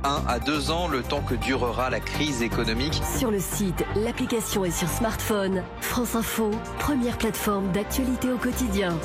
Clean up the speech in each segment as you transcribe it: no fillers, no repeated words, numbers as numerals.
1 à 2 ans, le temps que durera la crise économique. Sur le site, l'application et sur smartphone, France Info, première plateforme d'actualité au quotidien.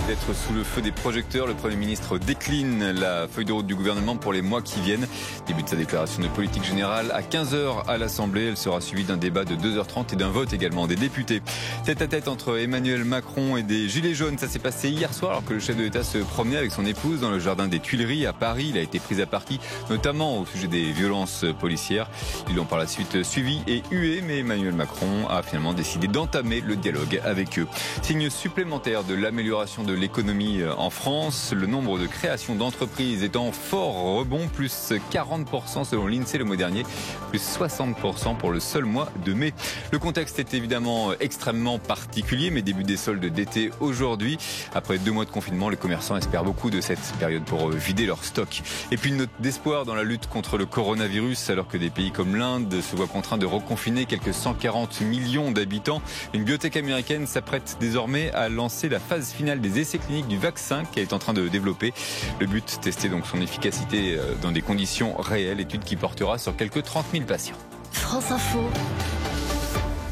D'être sous le feu des projecteurs, le Premier ministre décline la feuille de route du gouvernement pour les mois qui viennent. Début de sa déclaration de politique générale à 15h à l'Assemblée. Elle sera suivie d'un débat de 2h30 et d'un vote également des députés. Tête à tête entre Emmanuel Macron et des Gilets jaunes. Ça s'est passé hier soir alors que le chef de l'État se promenait avec son épouse dans le jardin des Tuileries à Paris. Il a été pris à partie, notamment au sujet des violences policières. Ils l'ont par la suite suivi et hué, mais Emmanuel Macron a finalement décidé d'entamer le dialogue avec eux. Signe supplémentaire de l'amélioration de l'économie en France. Le nombre de créations d'entreprises est en fort rebond, plus 40% selon l'INSEE le mois dernier, plus 60% pour le seul mois de mai. Le contexte est évidemment extrêmement particulier, mais début des soldes d'été aujourd'hui. Après 2 mois de confinement, les commerçants espèrent beaucoup de cette période pour vider leur stock. Et puis une note d'espoir dans la lutte contre le coronavirus, alors que des pays comme l'Inde se voient contraints de reconfiner quelques 140 millions d'habitants. Une biotech américaine s'apprête désormais à lancer la phase finale des essais cliniques du vaccin qu'elle est en train de développer. Le but, tester donc son efficacité dans des conditions réelles, étude qui portera sur quelques 30 000 patients. France Info.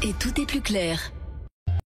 Et tout est plus clair.